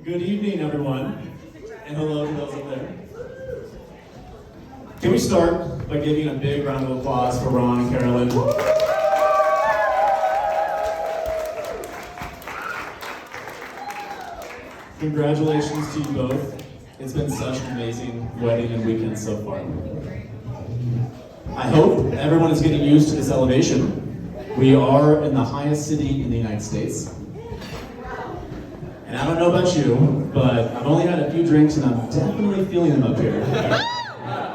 Good evening, everyone, and hello to those up there. Can we start by giving a big round of applause for Ron and Carolyn? Congratulations to you both. It's been such an amazing wedding and weekend so far. I hope everyone is getting used to this elevation. We are in the highest city in the United States. And I don't know about you, but I've only had a few drinks and I'm definitely feeling them up here.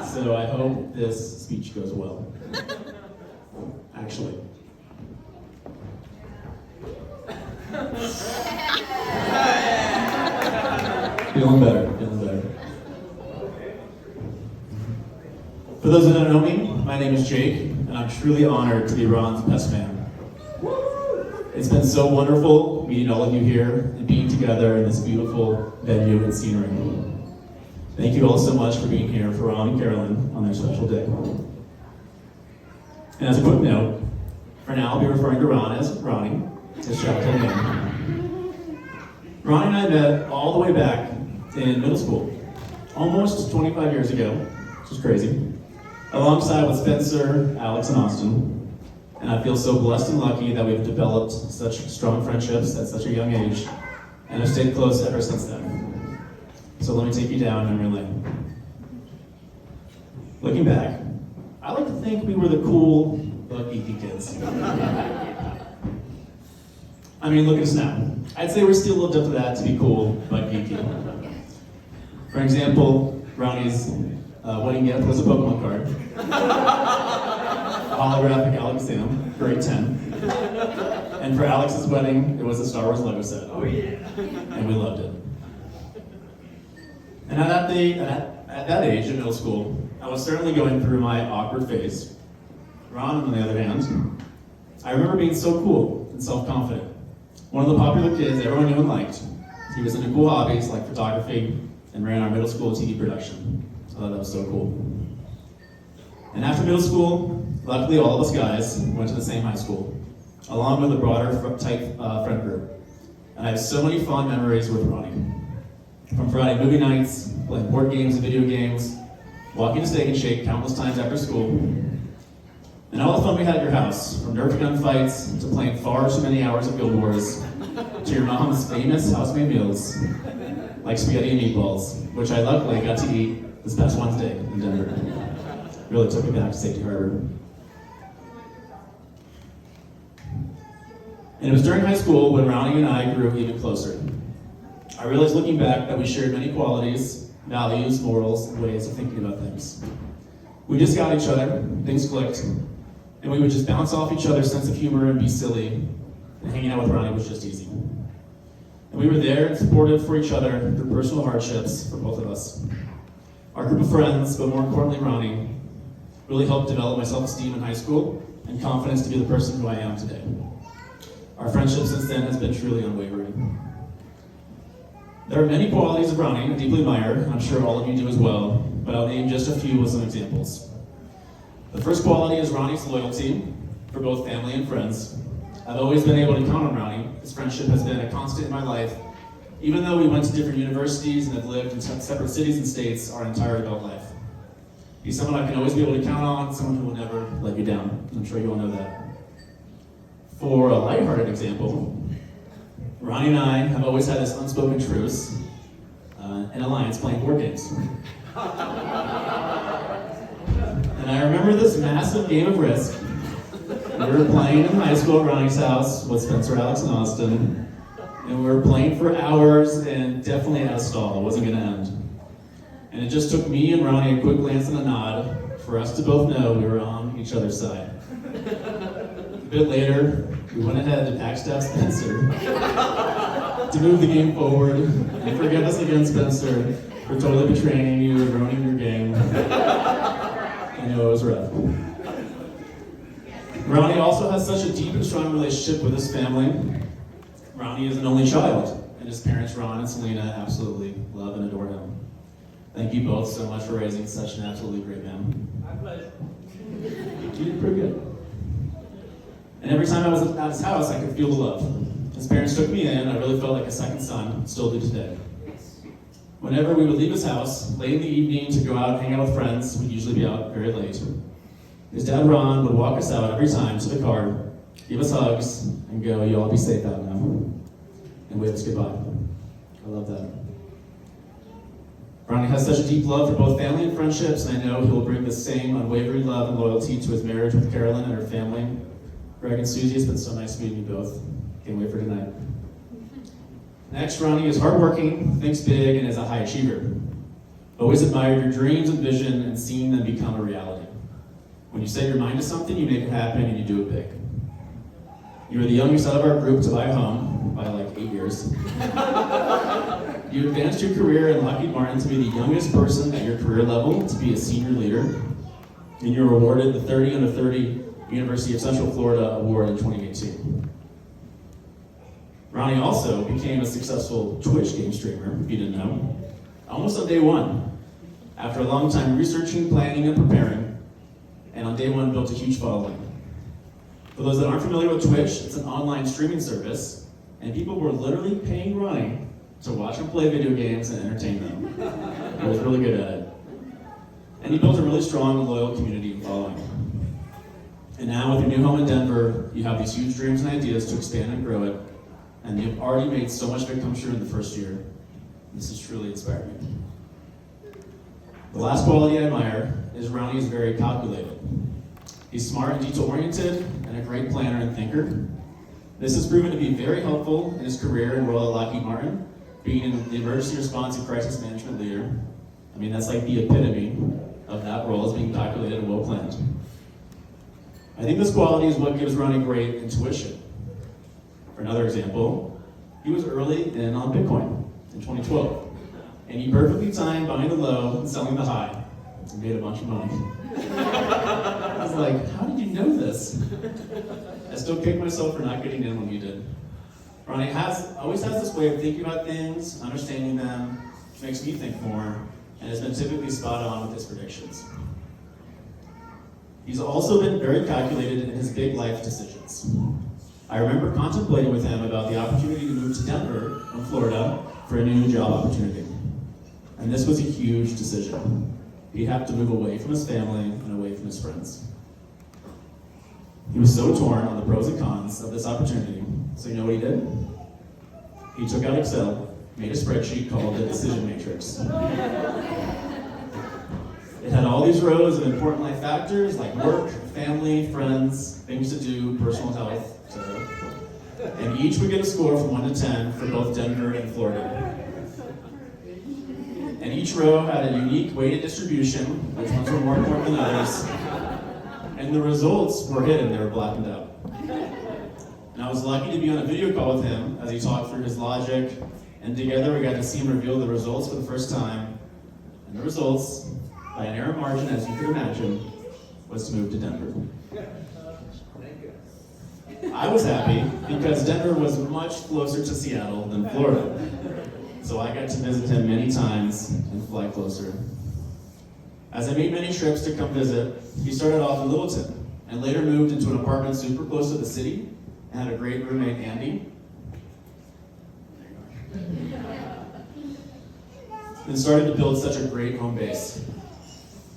So I hope this speech goes well. Actually. Feeling better. For those that don't know me, my name is Jake, and I'm truly honored to be Ron's best man. It's been so wonderful meeting all of you here and being together in this beautiful venue and scenery. Thank you all so much for being here for Ron and Carolyn on their special day. And as a quick note, for now I'll be referring to Ron as Ronnie, his childhood name. Ronnie and I met all the way back in middle school, almost 25 years ago, which is crazy, alongside with Spencer, Alex, and Austin. And I feel so blessed and lucky that we've developed such strong friendships at such a young age and have stayed close ever since then. So let me take you down memory lane. Looking back, I like to think we were the cool but geeky kids. I mean, look at us now. I'd say we're still lived up to that, to be cool but geeky. For example, Ronnie's wedding gift was a Pokemon card. Holographic Alakazam, grade 10. And for Alex's wedding, it was a Star Wars Lego set. Oh yeah. And we loved it. And at that age, in middle school, I was certainly going through my awkward phase. Ron, on the other hand, I remember being so cool and self-confident. One of the popular kids everyone knew and liked. He was into cool hobbies like photography and ran our middle school TV production. So I thought that was so cool. And after middle school, luckily all of us guys went to the same high school, along with a broader type friend group. And I have so many fond memories with Ronnie. From Friday movie nights, playing board games and video games, walking to Steak and Shake countless times after school, and all the fun we had at your house, from Nerf gun fights to playing far too many hours of Guild Wars, to your mom's famous house-made meals, like spaghetti and meatballs, which I luckily got to eat this past Wednesday in Denver. Really took me back to Safety Harbor. And it was during high school when Ronnie and I grew even closer. I realized looking back that we shared many qualities, values, morals, and ways of thinking about things. We just got each other, things clicked, and we would just bounce off each other's sense of humor and be silly, and hanging out with Ronnie was just easy. And we were there and supportive for each other through personal hardships for both of us. Our group of friends, but more importantly Ronnie, really helped develop my self-esteem in high school and confidence to be the person who I am today. Our friendship since then has been truly unwavering. There are many qualities of Ronnie I deeply admire, and I'm sure all of you do as well, but I'll name just a few with some examples. The first quality is Ronnie's loyalty for both family and friends. I've always been able to count on Ronnie. His friendship has been a constant in my life, even though we went to different universities and have lived in separate cities and states our entire adult life. He's someone I can always be able to count on, someone who will never let you down. I'm sure you all know that. For a lighthearted example, Ronnie and I have always had this unspoken truce, an alliance playing board games. And I remember this massive game of Risk. We were playing in high school at Ronnie's house with Spencer, Alex, and Austin. And we were playing for hours and definitely at a stall. It wasn't going to end. And it just took me and Ronnie a quick glance and a nod for us to both know we were on each other's side. A bit later, we went ahead and backstabbed Spencer to move the game forward and forgive us again, Spencer, for totally betraying you and ruining your game. I know it was rough. Ronnie also has such a deep and strong relationship with his family. Ronnie is an only child, and his parents, Ron and Selena, absolutely love and adore him. Thank you both so much for raising such an absolutely great man. My pleasure. You did pretty good. And every time I was at his house, I could feel the love. His parents took me in, I really felt like a second son, still do today. Whenever we would leave his house, late in the evening to go out and hang out with friends, we'd usually be out very late. His dad, Ron, would walk us out every time to the car, give us hugs, and go, "You all be safe out now," and wave us goodbye. I love that. Ronnie has such a deep love for both family and friendships, and I know he will bring the same unwavering love and loyalty to his marriage with Carolyn and her family. Greg and Susie, it's been so nice meeting you both. Can't wait for tonight. Next, Ronnie is hardworking, thinks big, and is a high achiever. Always admired your dreams and vision and seeing them become a reality. When you set your mind to something, you make it happen and you do it big. You were the youngest out of our group to buy a home by like 8 years. You advanced your career in Lockheed Martin to be the youngest person at your career level to be a senior leader. And you were awarded the 30 under 30 University of Central Florida Award in 2018. Ronnie also became a successful Twitch game streamer, if you didn't know, almost on day one. After a long time researching, planning, and preparing, and on day one built a huge following. For those that aren't familiar with Twitch, it's an online streaming service, and people were literally paying Ronnie to watch him play video games and entertain them. He was really good at it. And he built a really strong and loyal community and following. And now with your new home in Denver, you have these huge dreams and ideas to expand and grow it, and you've already made so much of it come true in the first year. This has truly inspired me. The last quality I admire is Ronnie is very calculated. He's smart and detail-oriented and a great planner and thinker. This has proven to be very helpful in his career in Royal Lockheed Martin, being the emergency response and crisis management leader. I mean, that's like the epitome of that role, as being calculated and well-planned. I think this quality is what gives Ronnie great intuition. For another example, he was early in on Bitcoin in 2012, and he perfectly timed buying the low and selling the high, and made a bunch of money. I was like, how did you know this? I still kick myself for not getting in when you did. Ronnie always has this way of thinking about things, understanding them, which makes me think more, and has been typically spot on with his predictions. He's also been very calculated in his big life decisions. I remember contemplating with him about the opportunity to move to Denver from Florida for a new job opportunity. And this was a huge decision. He'd have to move away from his family and away from his friends. He was so torn on the pros and cons of this opportunity, so you know what he did? He took out Excel, made a spreadsheet called the Decision Matrix. It had all these rows of important life factors like work, family, friends, things to do, personal health, etc. And each would get a score from 1 to 10 for both Denver and Florida. And each row had a unique weighted distribution, which ones were more important than others. And the results were hidden, they were blackened out. And I was lucky to be on a video call with him as he talked through his logic, and together we got to see him reveal the results for the first time. And the results, by a narrow margin, as you could imagine, was to move to Denver. I was happy because Denver was much closer to Seattle than Florida. So I got to visit him many times and fly closer. As I made many trips to come visit, he started off in Littleton and later moved into an apartment super close to the city and had a great roommate, Andy. And started to build such a great home base.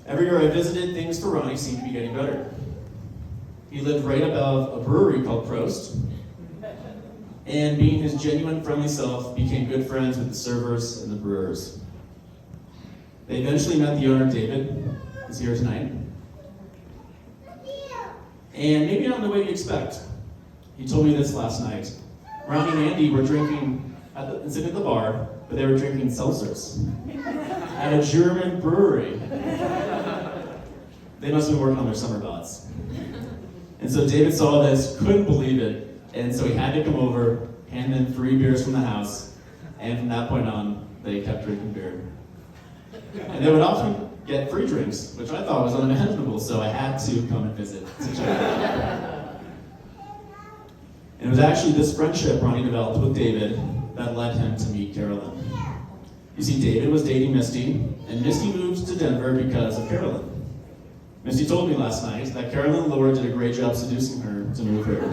Every year I visited, things for Ronnie seemed to be getting better. He lived right above a brewery called Prost, and being his genuine, friendly self, became good friends with the servers and the brewers. They eventually met the owner, David, who's here tonight. And maybe not in the way you expect. He told me this last night. Ronnie and Andy were drinking, sitting at the bar, but they were drinking seltzers at a German brewery. They must have been working on their summer bots. And so David saw this, couldn't believe it, and so he had to come over, hand them 3 beers from the house, and from that point on, they kept drinking beer. And they would often get free drinks, which I thought was unimaginable, so I had to come and visit to check it out. And it was actually this friendship Ronnie developed with David that led him to meet Carolyn. You see, David was dating Misty, and Misty moved to Denver because of Carolyn. Misty told me last night that Carolyn Lohr did a great job seducing her to move here.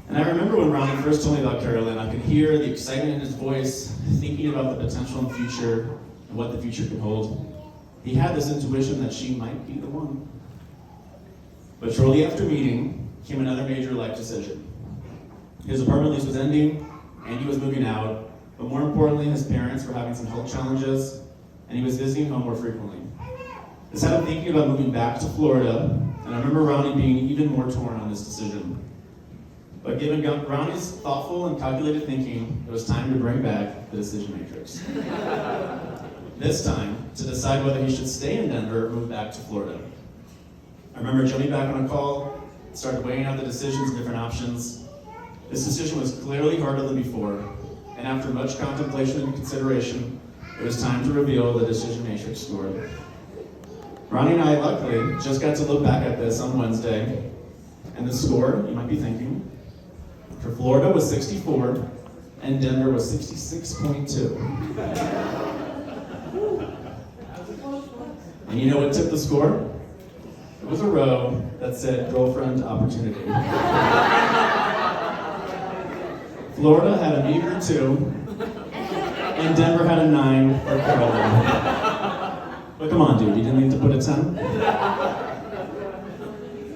And I remember when Ronnie first told me about Carolyn, I could hear the excitement in his voice, thinking about the potential in the future and what the future could hold. He had this intuition that she might be the one. But shortly after meeting came another major life decision. His apartment lease was ending, and he was moving out, but more importantly, his parents were having some health challenges, and he was visiting home more frequently. This had him thinking about moving back to Florida, and I remember Ronnie being even more torn on this decision. But given Ronnie's thoughtful and calculated thinking, it was time to bring back the decision matrix. This time, to decide whether he should stay in Denver or move back to Florida. I remember jumping back on a call, started weighing out the decisions and different options. This decision was clearly harder than before, and after much contemplation and consideration, it was time to reveal the decision matrix score. Ronnie and I, luckily, just got to look back at this on Wednesday, and the score, you might be thinking, for Florida was 64, and Denver was 66.2. And you know what tipped the score? It was a row that said girlfriend opportunity. Florida had a meager 2, and Denver had a 9 for Carolyn. But come on, dude, you didn't need to put a 10?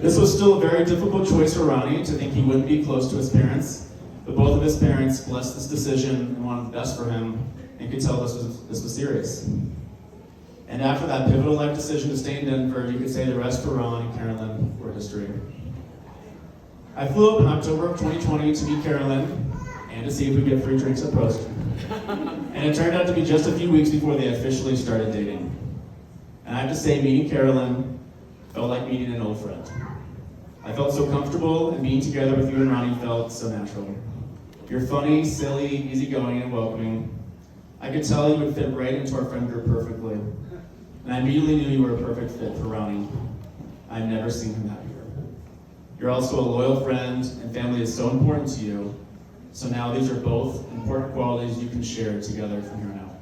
This was still a very difficult choice for Ronnie to think he wouldn't be close to his parents, but both of his parents blessed this decision and wanted the best for him, and could tell this was serious. And after that pivotal life decision to stay in Denver, you could say the rest for Ron and Carolyn were history. I flew up in October of 2020 to meet Carolyn and to see if we could get free drinks at Prost. And it turned out to be just a few weeks before they officially started dating. And I have to say, meeting Carolyn felt like meeting an old friend. I felt so comfortable, and being together with you and Ronnie felt so natural. You're funny, silly, easygoing, and welcoming. I could tell you would fit right into our friend group perfectly. And I immediately knew you were a perfect fit for Ronnie. I've never seen him happier. You're also a loyal friend, and family is so important to you. So now these are both important qualities you can share together from here on out.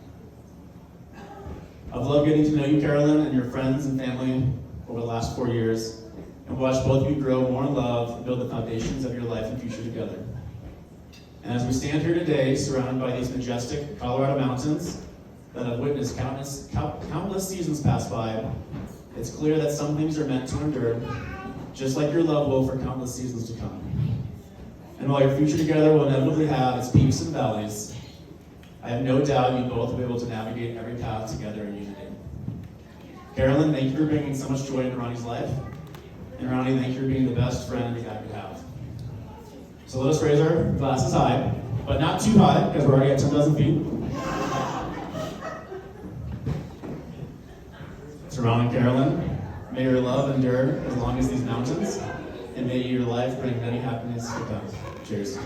I've loved getting to know you, Carolyn, and your friends and family over the last 4 years, and watched both of you grow more in love and build the foundations of your life and future together. And as we stand here today, surrounded by these majestic Colorado mountains that have witnessed countless seasons pass by, it's clear that some things are meant to endure, just like your love will for countless seasons to come. And while your future together will inevitably have its peaks and valleys, I have no doubt you both will be able to navigate every path together in unity. Carolyn, thank you for bringing so much joy into Ronnie's life. And Ronnie, thank you for being the best friend you could have. So let us raise our glasses high, but not too high, because we're already at 10,000 feet. To Ron and Carolyn, may your love endure as long as these mountains, and may your life bring many happiness to come. Cheers.